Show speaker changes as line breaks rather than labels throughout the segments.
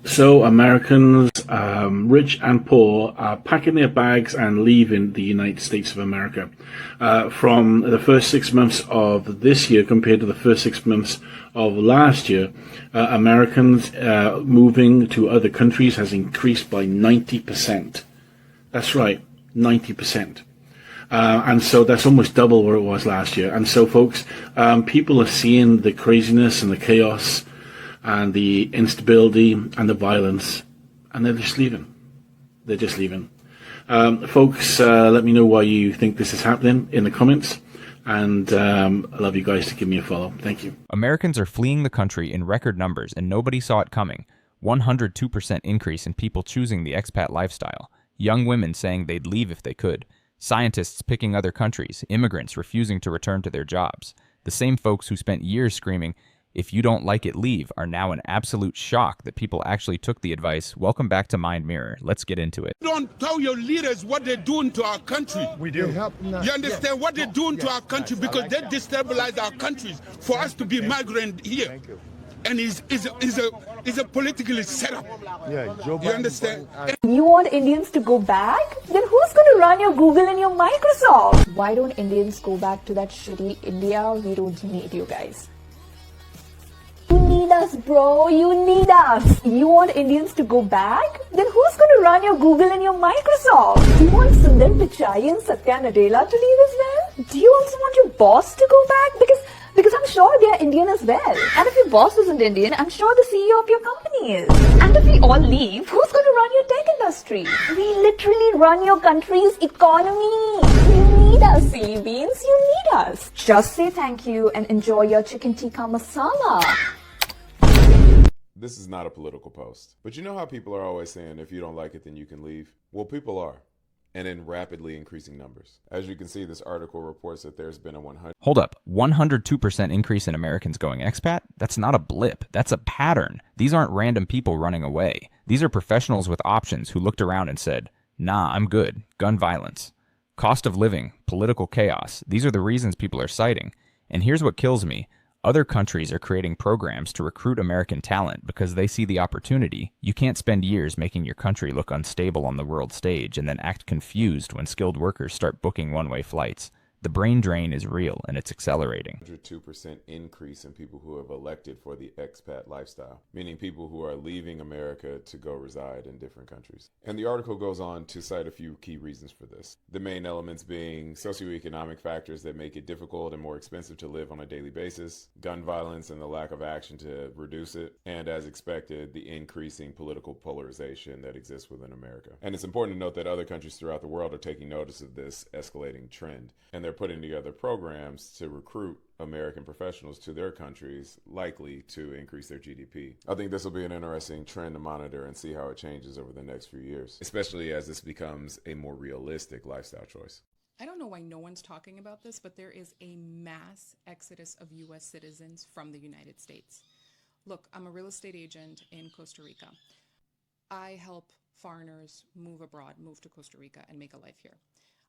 So Americans, rich and poor, are packing their bags and leaving the United States of America. From the first 6 months of this year compared to the first 6 months of last year, Americans moving to other countries has increased by 90%. That's right, 90%. And so that's almost double where it was last year. And so, folks, people are seeing the craziness and the chaos and the instability and the violence, and they're just leaving. They're just leaving. Folks, let me know why you think this is happening in the comments, and I'd love you guys to give me a follow. Thank you.
Americans are fleeing the country in record numbers, and nobody saw it coming. 102% increase in people choosing the expat lifestyle. Young women saying they'd leave if they could. Scientists picking other countries. Immigrants refusing to return to their jobs. The same folks who spent years screaming, "If you don't like it, leave," are now in absolute shock that people actually took the advice. Welcome back to Mind Mirror. Let's get into it.
Don't tell your leaders what they're doing to our country.
We do.
You understand what they're doing to our country, because they destabilize our countries for us to be migrant here.
Thank you.
And is a politically set up.
Yeah, Joe Biden.
You understand?
You want Indians to go back? Then who's going to run your Google and your Microsoft? Why don't Indians go back to that shitty India? We don't need you guys. You need us, bro. You need us. You want Indians to go back? Then who's going to run your Google and your Microsoft? Do you want Sundar Pichai and Satya Nadella to leave as well? Do you also want your boss to go back? Because I'm sure they're Indian as well. And if your boss isn't Indian, I'm sure the CEO of your company is. And if we all leave, who's going to run your tech industry? We literally run your country's economy. You need us, silly beans. You need us. Just say thank you and enjoy your chicken tikka masala.
This is not a political post. But you know how people are always saying, if you don't like it, then you can leave? Well, people are. And in rapidly increasing numbers. As you can see, this article reports that there's been a 100...
Hold up, 102% increase in Americans going expat? That's not a blip, that's a pattern. These aren't random people running away. These are professionals with options who looked around and said, nah, I'm good. Gun violence. Cost of living, political chaos. These are the reasons people are citing. And here's what kills me. Other countries are creating programs to recruit American talent because they see the opportunity. You can't spend years making your country look unstable on the world stage and then act confused when skilled workers start booking one-way flights. The brain drain is real, and it's accelerating.
102% increase in people who have elected for the expat lifestyle, meaning people who are leaving America to go reside in different countries. And the article goes on to cite a few key reasons for this. The main elements being socioeconomic factors that make it difficult and more expensive to live on a daily basis, gun violence and the lack of action to reduce it, and as expected, the increasing political polarization that exists within America. And it's important to note that other countries throughout the world are taking notice of this escalating trend, and they're putting together programs to recruit American professionals to their countries, likely to increase their GDP. I think this will be an interesting trend to monitor and see how it changes over the next few years, especially as this becomes a more realistic lifestyle choice.
I don't know why no one's talking about this, but there is a mass exodus of U.S. citizens from the United States. Look, I'm a real estate agent in Costa Rica. I help foreigners move abroad, move to Costa Rica, and make a life here.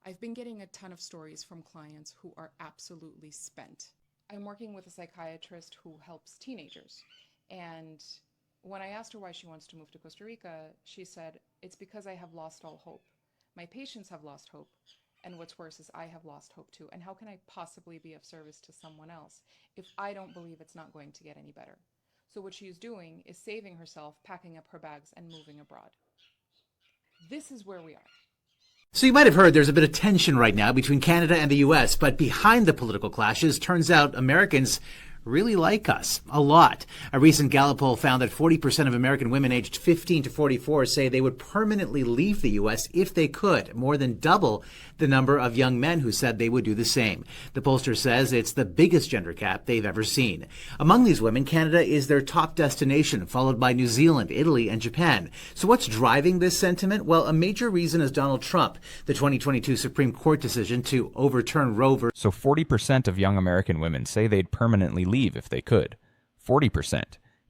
I've been getting a ton of stories from clients who are absolutely spent. I'm working with a psychiatrist who helps teenagers. And when I asked her why she wants to move to Costa Rica, she said, it's because I have lost all hope. My patients have lost hope. And what's worse is I have lost hope too. And how can I possibly be of service to someone else if I don't believe it's not going to get any better? So what she's doing is saving herself, packing up her bags, and moving abroad. This is where we are.
So you might have heard there's a bit of tension right now between Canada and the U.S., but behind the political clashes, turns out Americans really like us a lot. A recent Gallup poll found that 40% of American women aged 15 to 44 say they would permanently leave the U.S. if they could, more than double the number of young men who said they would do the same. The pollster says it's the biggest gender gap they've ever seen. Among these women, Canada is their top destination, followed by New Zealand, Italy, and Japan. So what's driving this sentiment? Well, a major reason is Donald Trump, the 2022 Supreme Court decision to overturn Roe v.
So 40% of young American women say they'd permanently leave if they could. 40%.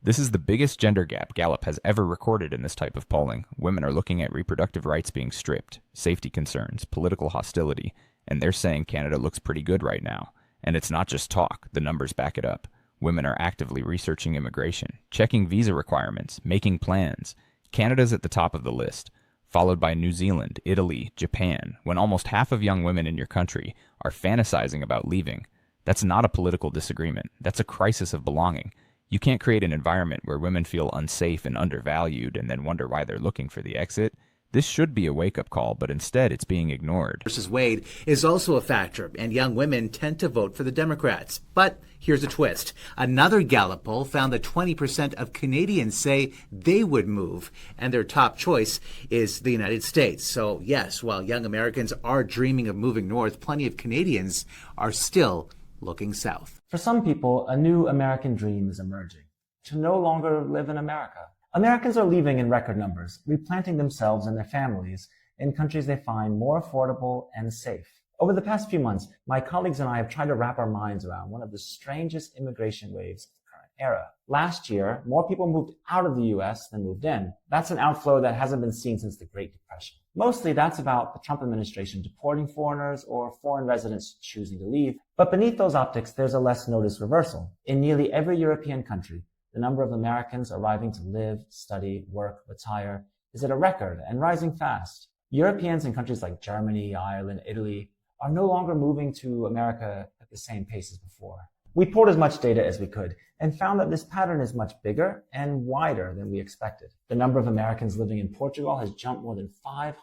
This is the biggest gender gap Gallup has ever recorded in this type of polling. Women are looking at reproductive rights being stripped, safety concerns, political hostility, and they're saying Canada looks pretty good right now. And it's not just talk, the numbers back it up. Women are actively researching immigration, checking visa requirements, making plans. Canada's at the top of the list, followed by New Zealand, Italy, Japan, when almost half of young women in your country are fantasizing about leaving. That's not a political disagreement. That's a crisis of belonging. You can't create an environment where women feel unsafe and undervalued and then wonder why they're looking for the exit. This should be a wake-up call, but instead it's being ignored.
Versus Wade is also a factor, and young women tend to vote for the Democrats. But here's a twist. Another Gallup poll found that 20% of Canadians say they would move, and their top choice is the United States. So yes, while young Americans are dreaming of moving north, plenty of Canadians are still looking south.
For some people, a new American dream is emerging: to no longer live in America. Americans are leaving in record numbers, replanting themselves and their families in countries they find more affordable and safe. Over the past few months, my colleagues and I have tried to wrap our minds around one of the strangest immigration waves of the current era. Last year, more people moved out of the U.S. than moved in. That's an outflow that hasn't been seen since the Great Depression. Mostly that's about the Trump administration deporting foreigners or foreign residents choosing to leave. But beneath those optics, there's a less noticed reversal. In nearly every European country, the number of Americans arriving to live, study, work, retire is at a record and rising fast. Europeans in countries like Germany, Ireland, Italy are no longer moving to America at the same pace as before. We poured as much data as we could and found that this pattern is much bigger and wider than we expected. The number of Americans living in Portugal has jumped more than 500%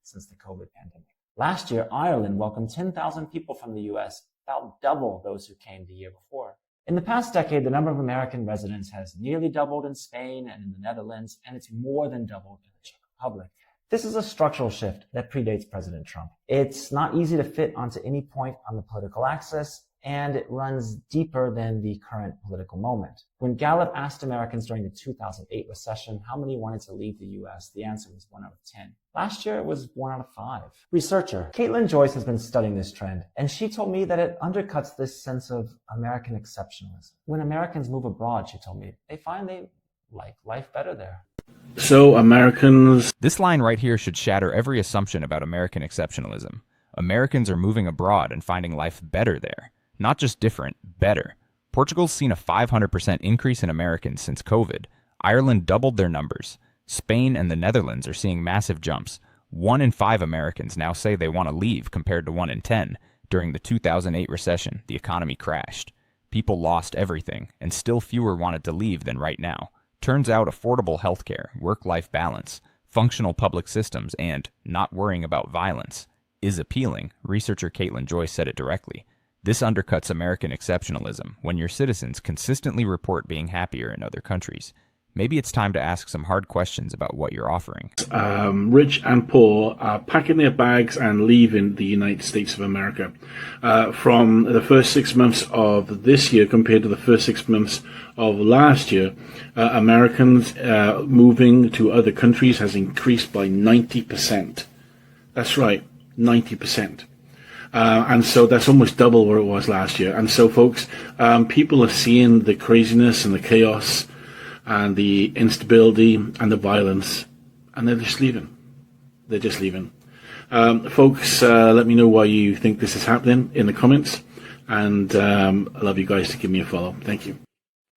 since the COVID pandemic. Last year, Ireland welcomed 10,000 people from the U.S., about double those who came the year before. In the past decade, the number of American residents has nearly doubled in Spain and in the Netherlands, and it's more than doubled in the Czech Republic. This is a structural shift that predates President Trump. It's not easy to fit onto any point on the political axis, and it runs deeper than the current political moment. When Gallup asked Americans during the 2008 recession how many wanted to leave the U.S., the answer was 1 out of 10. Last year, it was 1 out of 5. Researcher Caitlin Joyce has been studying this trend, and she told me that it undercuts this sense of American exceptionalism. When Americans move abroad, she told me, they find they like life better there.
So Americans...
This line right here should shatter every assumption about American exceptionalism. Americans are moving abroad and finding life better there. Not just different, better. Portugal's seen a 500% increase in Americans since COVID. Ireland doubled their numbers. Spain and the Netherlands are seeing massive jumps. 1 in 5 Americans now say they want to leave compared to 1 in 10. During the 2008 recession, the economy crashed. People lost everything, and still fewer wanted to leave than right now. Turns out affordable healthcare, work-life balance, functional public systems, and not worrying about violence is appealing. Researcher Caitlin Joyce said it directly. This undercuts American exceptionalism when your citizens consistently report being happier in other countries. Maybe it's time to ask some hard questions about what you're offering.
Rich and poor are packing their bags and leaving the United States of America. From the first 6 months of this year compared to the first 6 months of last year, Americans moving to other countries has increased by 90%. That's right, 90%. And so that's almost double what it was last year. And so, folks, people are seeing the craziness and the chaos and the instability and the violence, and they're just leaving. They're just leaving. Folks, let me know why you think this is happening in the comments, and I'd love you guys to give me a follow. Thank you.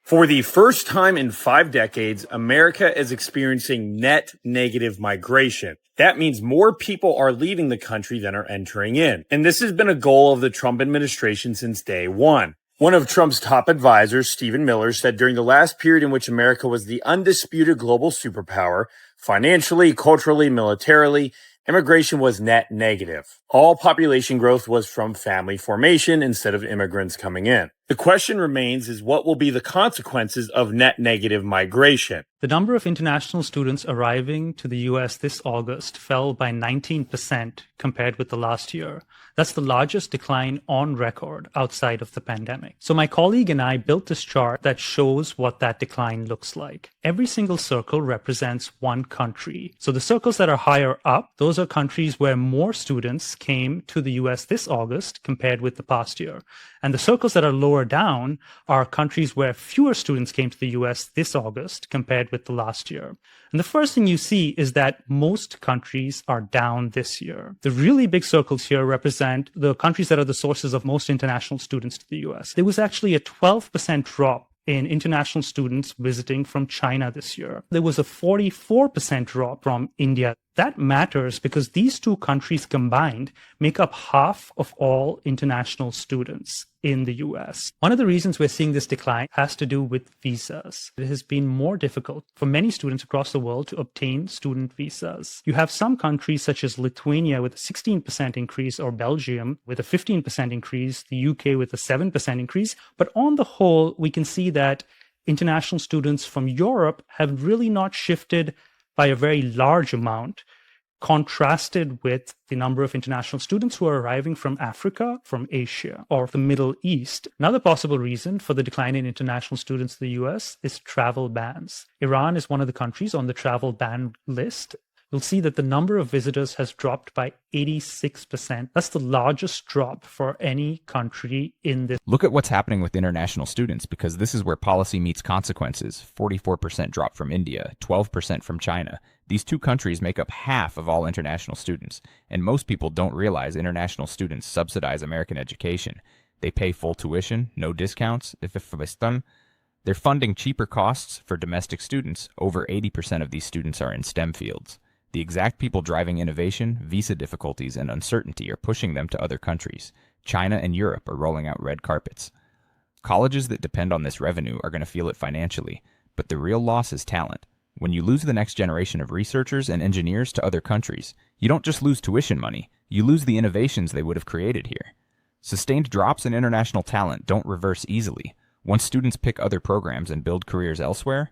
For the first time in 5 decades, America is experiencing net negative migration. That means more people are leaving the country than are entering in. And this has been a goal of the Trump administration since day one. One of Trump's top advisors, Stephen Miller, said during the last period in which America was the undisputed global superpower, financially, culturally, militarily, immigration was net negative. All population growth was from family formation instead of immigrants coming in. The question remains is what will be the consequences of net negative migration?
The number of international students arriving to the U.S. this August fell by 19% compared with the last year. That's the largest decline on record outside of the pandemic. So my colleague and I built this chart that shows what that decline looks like. Every single circle represents one country. So the circles that are higher up, those are countries where more students came to the US this August compared with the past year. And the circles that are lower down are countries where fewer students came to the US this August compared with the last year. And the first thing you see is that most countries are down this year. The really big circles here represent the countries that are the sources of most international students to the US. There was actually a 12% drop in international students visiting from China this year. There was a 44% drop from India. That matters because these two countries combined make up half of all international students in the US. One of the reasons we're seeing this decline has to do with visas. It has been more difficult for many students across the world to obtain student visas. You have some countries such as Lithuania with a 16% increase, or Belgium with a 15% increase, the UK with a 7% increase. But on the whole, we can see that international students from Europe have really not shifted by a very large amount, contrasted with the number of international students who are arriving from Africa, from Asia, or the Middle East. Another possible reason for the decline in international students to the US is travel bans. Iran is one of the countries on the travel ban list. You'll see that the number of visitors has dropped by 86%. That's the largest drop for any country in this.
Look at what's happening with international students, because this is where policy meets consequences. 44% drop from India, 12% from China. These two countries make up half of all international students, and most people don't realize international students subsidize American education. They pay full tuition, no discounts, if están. They're funding cheaper costs for domestic students. Over 80% of these students are in STEM fields. The exact people driving innovation, visa difficulties, and uncertainty are pushing them to other countries. China and Europe are rolling out red carpets. Colleges that depend on this revenue are going to feel it financially, but the real loss is talent. When you lose the next generation of researchers and engineers to other countries, you don't just lose tuition money, you lose the innovations they would have created here. Sustained drops in international talent don't reverse easily. Once students pick other programs and build careers elsewhere,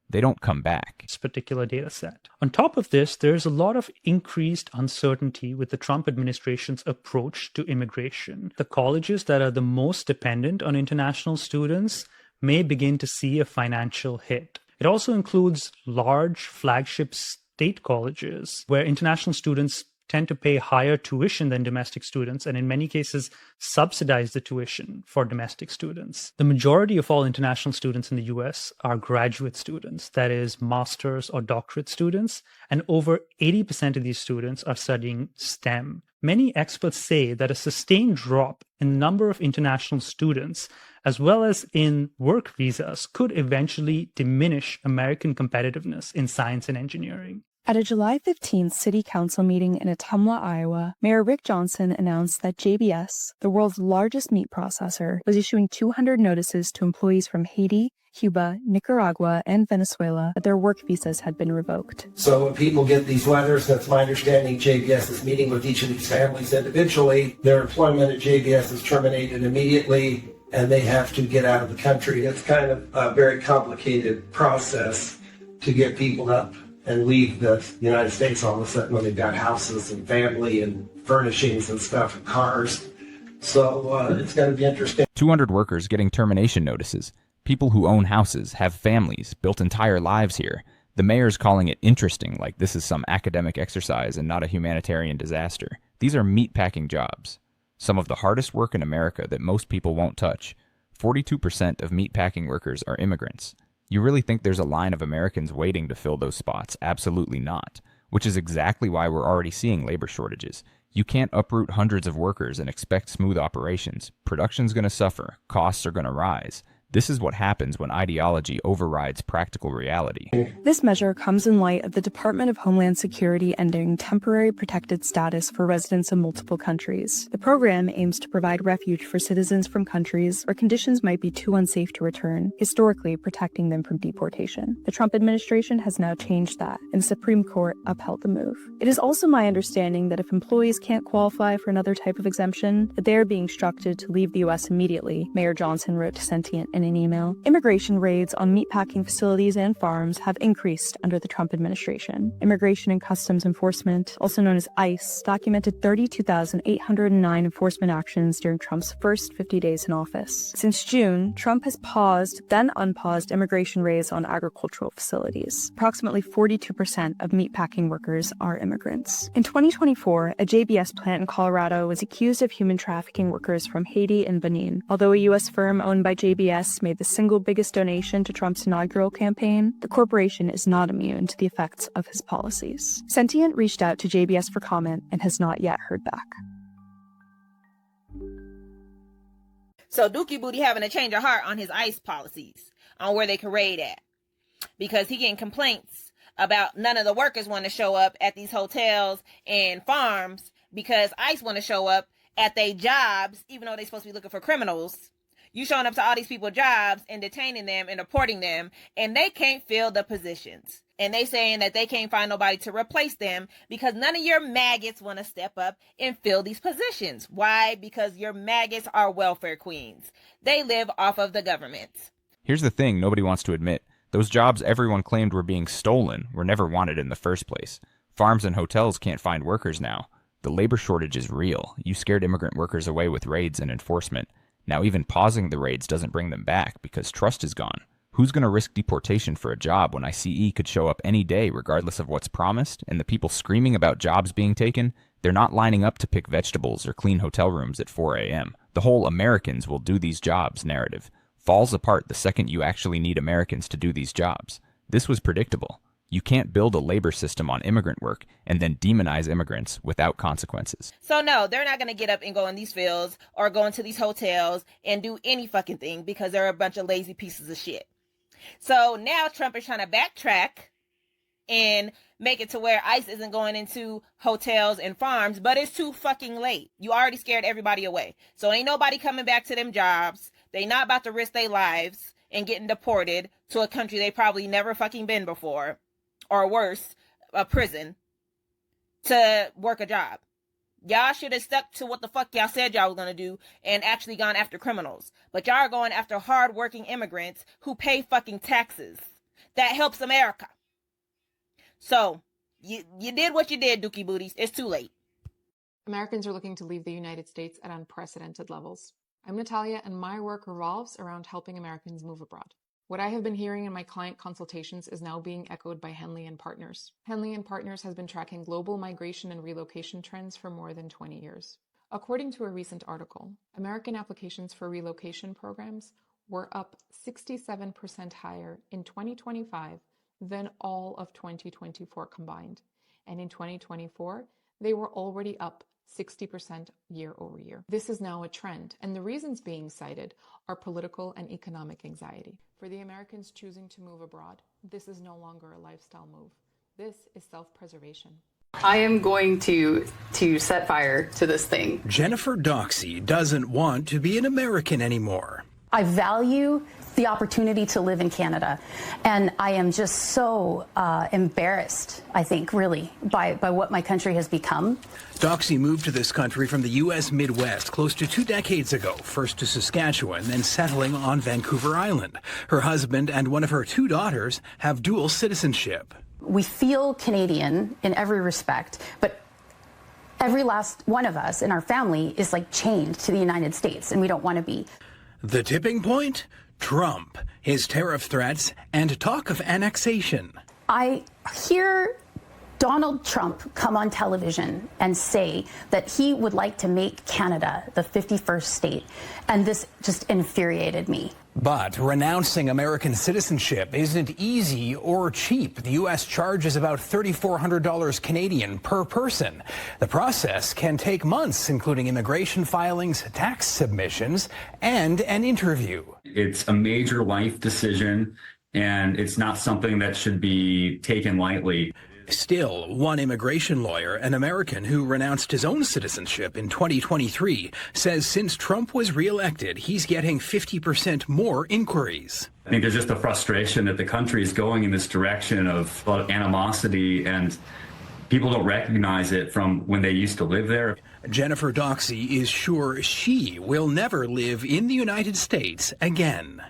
they don't come back.
This particular data set. On top of this, there's a lot of increased uncertainty with the Trump administration's approach to immigration. The colleges that are the most dependent on international students may begin to see a financial hit. It also includes large flagship state colleges where international students tend to pay higher tuition than domestic students, and in many cases subsidize the tuition for domestic students. The majority of all international students in the US are graduate students, that is, master's or doctorate students, and over 80% of these students are studying STEM. Many experts say that a sustained drop in the number of international students, as well as in work visas, could eventually diminish American competitiveness in science and engineering.
At a July 15th City Council meeting in Ottumwa, Iowa, Mayor Rick Johnson announced that JBS, the world's largest meat processor, was issuing 200 notices to employees from Haiti, Cuba, Nicaragua, and Venezuela that their work visas had been revoked.
So when people get these letters, that's my understanding, JBS is meeting with each of these families individually. Their employment at JBS is terminated immediately, and they have to get out of the country. It's kind of a very complicated process to get people up and leave the United States all of a sudden when they've got houses and family and furnishings and stuff and cars. So it's going to be interesting.
200 workers getting termination notices. People who own houses, have families, built entire lives here. The mayor's calling it interesting, like this is some academic exercise and not a humanitarian disaster. These are meatpacking jobs. Some of the hardest work in America that most people won't touch. 42% of meatpacking workers are immigrants. You really think there's a line of Americans waiting to fill those spots? Absolutely not. Which is exactly why we're already seeing labor shortages. You can't uproot hundreds of workers and expect smooth operations. Production's going to suffer. Costs are going to rise. This is what happens when ideology overrides practical reality.
This measure comes in light of the Department of Homeland Security ending temporary protected status for residents of multiple countries. The program aims to provide refuge for citizens from countries where conditions might be too unsafe to return, historically protecting them from deportation. The Trump administration has now changed that, and the Supreme Court upheld the move. It is also my understanding that if employees can't qualify for another type of exemption, that they are being instructed to leave the U.S. immediately, Mayor Johnson wrote to sentient in an email. Immigration raids on meatpacking facilities and farms have increased under the Trump administration. Immigration and Customs Enforcement, also known as ICE, documented 32,809 enforcement actions during Trump's first 50 days in office. Since June, Trump has paused, then unpaused immigration raids on agricultural facilities. Approximately 42% of meatpacking workers are immigrants. In 2024, a JBS plant in Colorado was accused of human trafficking workers from Haiti and Benin. Although a U.S. firm owned by JBS made the single biggest donation to Trump's inaugural campaign, the corporation is not immune to the effects of his policies. Sentient reached out to JBS for comment and has not yet heard back.
So Dookie Booty having a change of heart on his ICE policies, on where they can raid at. Because he getting complaints about none of the workers want to show up at these hotels and farms because ICE want to show up at their jobs, even though they're supposed to be looking for criminals. You showing up to all these people's jobs and detaining them and deporting them, and they can't fill the positions. And they saying that they can't find nobody to replace them because none of your maggots want to step up and fill these positions. Why? Because your maggots are welfare queens. They live off of the government.
Here's the thing nobody wants to admit. Those jobs everyone claimed were being stolen were never wanted in the first place. Farms and hotels can't find workers now. The labor shortage is real. You scared immigrant workers away with raids and enforcement. Now even pausing the raids doesn't bring them back because trust is gone. Who's going to risk deportation for a job when ICE could show up any day regardless of what's promised? And the people screaming about jobs being taken, they're not lining up to pick vegetables or clean hotel rooms at 4 a.m. The whole Americans will do these jobs narrative falls apart the second you actually need Americans to do these jobs. This was predictable. You can't build a labor system on immigrant work and then demonize immigrants without consequences.
So no, they're not going to get up and go in these fields or go into these hotels and do any fucking thing because they're a bunch of lazy pieces of shit. So now Trump is trying to backtrack and make it to where ICE isn't going into hotels and farms, but it's too fucking late. You already scared everybody away. So ain't nobody coming back to them jobs. They not about to risk their lives and getting deported to a country they probably never fucking been before, or worse, a prison, to work a job. Y'all should have stuck to what the fuck y'all said y'all was going to do and actually gone after criminals. But y'all are going after hard-working immigrants who pay fucking taxes. That helps America. So, you did what you did, Dookie Booties. It's too late.
Americans are looking to leave the United States at unprecedented levels. I'm Natalia, and my work revolves around helping Americans move abroad. What I have been hearing in my client consultations is now being echoed by Henley & Partners. Henley & Partners has been tracking global migration and relocation trends for more than 20 years. According to a recent article, American applications for relocation programs were up 67% higher in 2025 than all of 2024 combined. And in 2024, they were already up 60% year over year. This is now a trend, and the reasons being cited are political and economic anxiety. For the Americans choosing to move abroad, this is no longer a lifestyle move. This is self-preservation.
I am going to set fire to this thing.
Jennifer Doxey doesn't want to be an American anymore.
I value the opportunity to live in Canada, and I am just so embarrassed, I think, really, by what my country has become.
Doxey moved to this country from the U.S. Midwest close to 2 decades ago, first to Saskatchewan, then settling on Vancouver Island. Her husband and one of her 2 daughters have dual citizenship.
We feel Canadian in every respect, but every last one of us in our family is like chained to the United States, and we don't want to be.
The tipping point? Trump, his tariff threats, and talk of annexation.
I hear Donald Trump come on television and say that he would like to make Canada the 51st state, and this just infuriated me.
But renouncing American citizenship isn't easy or cheap. The U.S. charges about $3,400 Canadian per person. The process can take months, including immigration filings, tax submissions, and an interview.
It's a major life decision, and it's not something that should be taken lightly.
Still, one immigration lawyer, an American who renounced his own citizenship in 2023, says since Trump was reelected, he's getting 50% more inquiries.
I think there's just a frustration that the country is going in this direction of animosity, and people don't recognize it from when they used to live there.
Jennifer Doxey is sure she will never live in the United States again.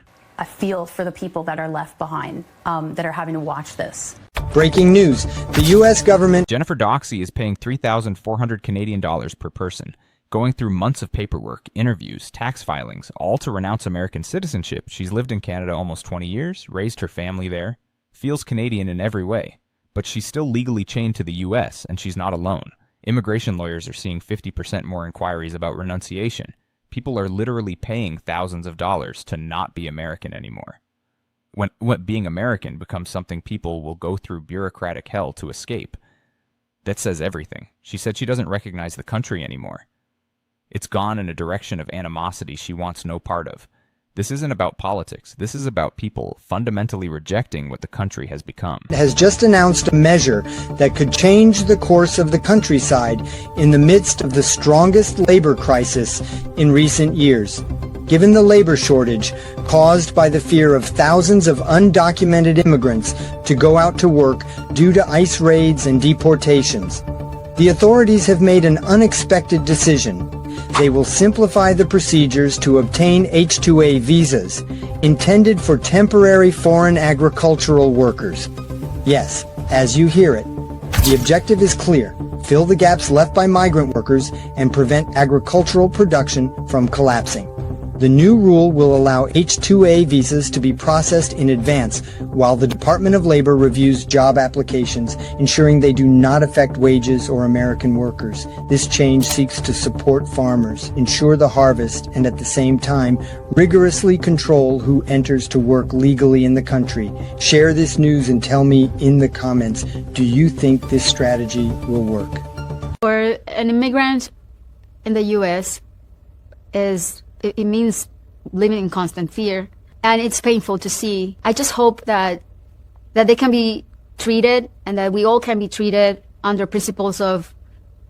a feel for the people that are left behind, that are having to watch this.
Breaking news. The U.S. government...
Jennifer Doxey is paying $3,400 Canadian dollars per person, going through months of paperwork, interviews, tax filings, all to renounce American citizenship. She's lived in Canada almost 20 years, raised her family there, feels Canadian in every way, but she's still legally chained to the U.S., and she's not alone. Immigration lawyers are seeing 50% more inquiries about renunciation. People are literally paying thousands of dollars to not be American anymore. When being American becomes something people will go through bureaucratic hell to escape. That says everything. She said she doesn't recognize the country anymore. It's gone in a direction of animosity she wants no part of. This isn't about politics. This is about people fundamentally rejecting what the country has become.
Has just announced a measure that could change the course of the countryside in the midst of the strongest labor crisis in recent years. Given the labor shortage caused by the fear of thousands of undocumented immigrants to go out to work due to ICE raids and deportations, the authorities have made an unexpected decision. They will simplify the procedures to obtain H-2A visas intended for temporary foreign agricultural workers. Yes, as you hear it, the objective is clear: fill the gaps left by migrant workers and prevent agricultural production from collapsing. The new rule will allow H-2A visas to be processed in advance while the Department of Labor reviews job applications, ensuring they do not affect wages or American workers. This change seeks to support farmers, ensure the harvest, and at the same time, rigorously control who enters to work legally in the country. Share this news and tell me in the comments, do you think this strategy will work?
For an immigrant in the U.S., it means living in constant fear, and it's painful to see. I just hope that they can be treated, and that we all can be treated under principles of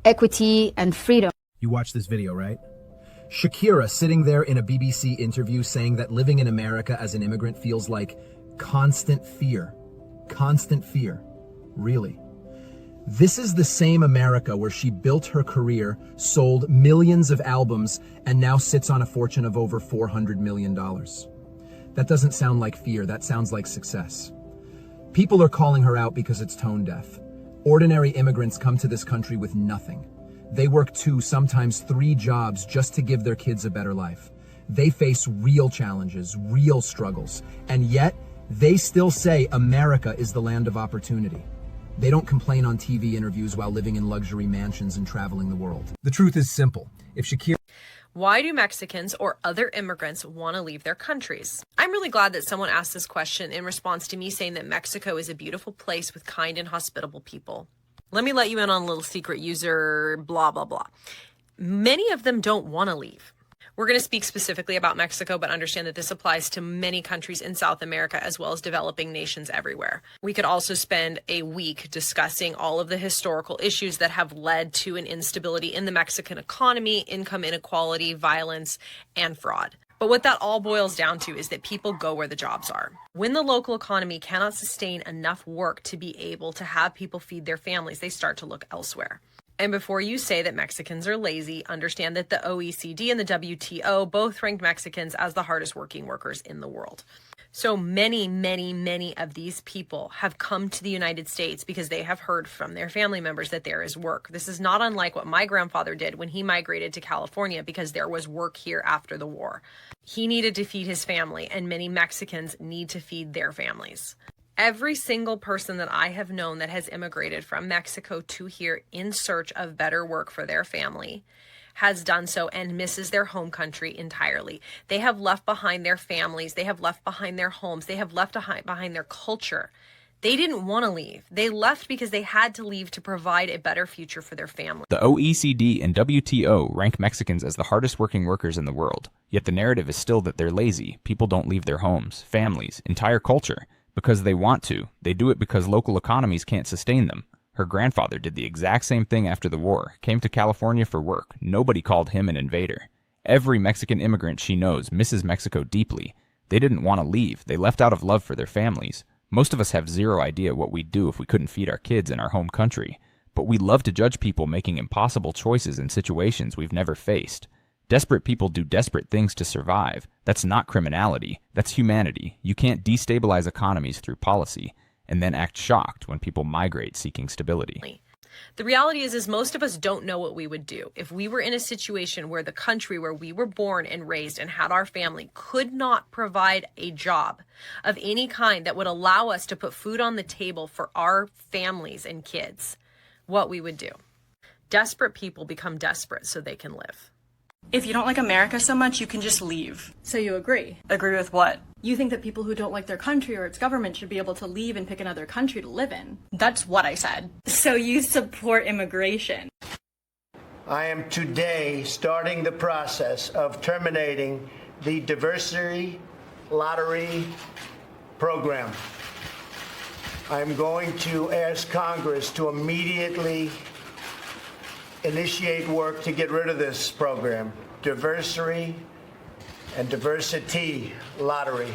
equity and freedom.
You watched this video, right? Shakira sitting there in a BBC interview saying that living in America as an immigrant feels like constant fear. Constant fear. Really? This is the same America where she built her career, sold millions of albums, and now sits on a fortune of over $400 million. That doesn't sound like fear, that sounds like success. People are calling her out because it's tone deaf. Ordinary immigrants come to this country with nothing. They work 2, sometimes 3 jobs just to give their kids a better life. They face real challenges, real struggles, and yet they still say America is the land of opportunity. They don't complain on TV interviews while living in luxury mansions and traveling the world. The truth is simple. If Shakira...
Why do Mexicans or other immigrants want to leave their countries? I'm really glad that someone asked this question in response to me saying that Mexico is a beautiful place with kind and hospitable people. Let me let you in on a little secret, user blah, blah, blah. Many of them don't want to leave. We're going to speak specifically about Mexico, but understand that this applies to many countries in South America as well as developing nations everywhere. We could also spend a week discussing all of the historical issues that have led to an instability in the Mexican economy, income inequality, violence, and fraud. But what that all boils down to is that people go where the jobs are. When the local economy cannot sustain enough work to be able to have people feed their families, they start to look elsewhere. And before you say that Mexicans are lazy, understand that the OECD and the WTO both ranked Mexicans as the hardest working workers in the world. So many, many, many of these people have come to the United States because they have heard from their family members that there is work. This is not unlike what my grandfather did when he migrated to California because there was work here after the war. He needed to feed his family, and many Mexicans need to feed their families. Every single person that I have known that has immigrated from Mexico to here in search of better work for their family has done so and misses their home country entirely. They have left behind their families. They have left behind their homes. They have left behind their culture. They didn't want to leave. They left because they had to leave to provide a better future for their family.
The OECD and WTO rank Mexicans as the hardest working workers in the world, yet the narrative is still that they're lazy. People don't leave their homes, families, entire culture. Because they want to. They do it because local economies can't sustain them. Her grandfather did the exact same thing after the war, came to California for work. Nobody called him an invader. Every Mexican immigrant she knows misses Mexico deeply. They didn't want to leave. They left out of love for their families. Most of us have zero idea what we'd do if we couldn't feed our kids in our home country. But we love to judge people making impossible choices in situations we've never faced. Desperate people do desperate things to survive. That's not criminality. That's humanity. You can't destabilize economies through policy and then act shocked when people migrate seeking stability.
The reality is most of us don't know what we would do if we were in a situation where the country where we were born and raised and had our family could not provide a job of any kind that would allow us to put food on the table for our families and kids. What we would do. Desperate people become desperate so they can live.
If you don't like America so much, you can just leave. So you agree? Agree with what? You think that people who don't like their country or its government should be able to leave and pick another country to live in. That's what I said. So you support immigration.
I am today starting the process of terminating the diversity lottery program. I'm going to ask Congress to immediately initiate work to get rid of this program. Diversity and diversity lottery.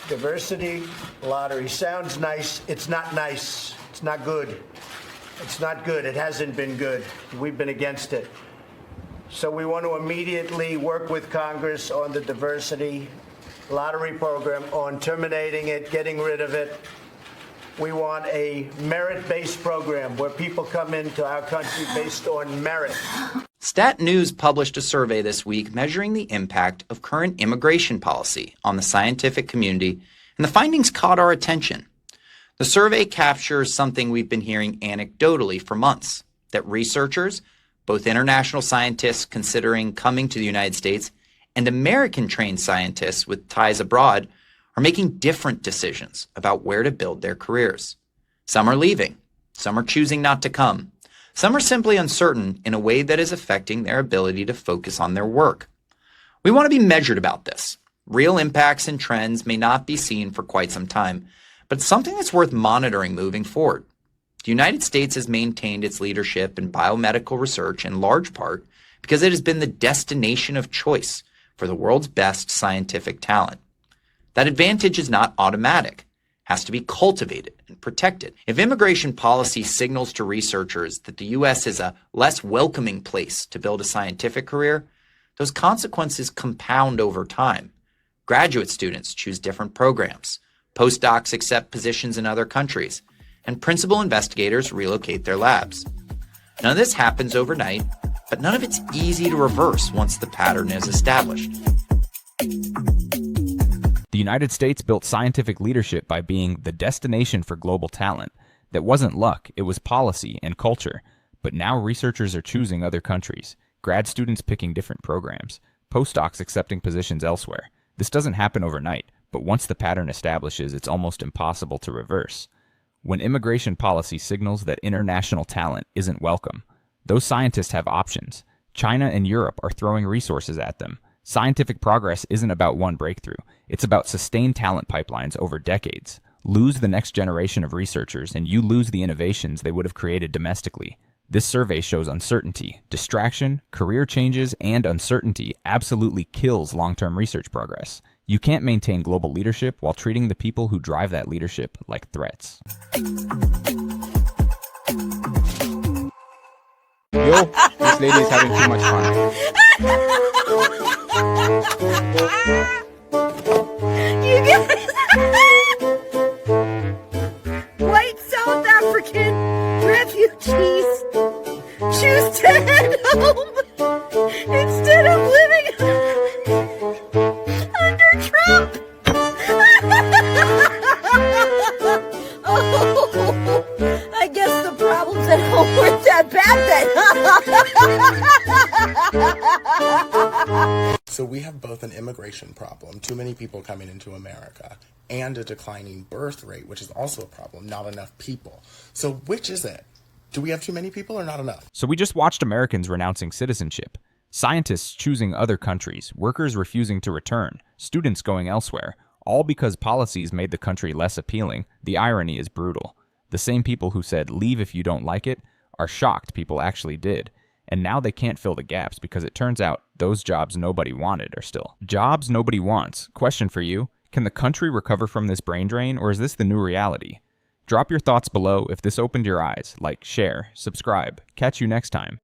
Diversity lottery sounds nice. It's not nice. It's not good. It's not good. It hasn't been good. We've been against it. So we want to immediately work with Congress on the diversity lottery program, on terminating it, getting rid of it. We want a merit-based program where people come into our country based on merit.
Stat News published a survey this week measuring the impact of current immigration policy on the scientific community, and the findings caught our attention. The survey captures something we've been hearing anecdotally for months, that researchers, both international scientists considering coming to the United States and American-trained scientists with ties abroad, are making different decisions about where to build their careers. Some are leaving. Some are choosing not to come. Some are simply uncertain in a way that is affecting their ability to focus on their work. We want to be measured about this. Real impacts and trends may not be seen for quite some time, but it's something that's worth monitoring moving forward. The United States has maintained its leadership in biomedical research in large part because it has been the destination of choice for the world's best scientific talent. That advantage is not automatic, has to be cultivated and protected. If immigration policy signals to researchers that the U.S. is a less welcoming place to build a scientific career, those consequences compound over time. Graduate students choose different programs, postdocs accept positions in other countries, and principal investigators relocate their labs. None of this happens overnight, but none of it's easy to reverse once the pattern is established.
The United States built scientific leadership by being the destination for global talent. That wasn't luck, it was policy and culture. But now researchers are choosing other countries, grad students picking different programs, postdocs accepting positions elsewhere. This doesn't happen overnight, but once the pattern establishes, it's almost impossible to reverse. When immigration policy signals that international talent isn't welcome, those scientists have options. China and Europe are throwing resources at them. Scientific progress isn't about one breakthrough. It's about sustained talent pipelines over decades. Lose the next generation of researchers, and you lose the innovations they would have created domestically. This survey shows uncertainty, distraction, career changes, and uncertainty absolutely kills long-term research progress. You can't maintain global leadership while treating the people who drive that leadership like threats.
Yo, this lady is having too much fun.
You guys, white South African refugees choose to head home instead of living under Trump. Oh, I guess the problems at home weren't that bad then.
So we have both an immigration problem, too many people coming into America, and a declining birth rate, which is also a problem, not enough people. So which is it? Do we have too many people or not enough?
So we just watched Americans renouncing citizenship, scientists choosing other countries, workers refusing to return, students going elsewhere, all because policies made the country less appealing. The irony is brutal. The same people who said, leave if you don't like it, are shocked people actually did. And now they can't fill the gaps because it turns out those jobs nobody wanted are still jobs nobody wants. Question for you, can the country recover from this brain drain, or is this the new reality? Drop your thoughts below if this opened your eyes. Like, share, subscribe. Catch you next time.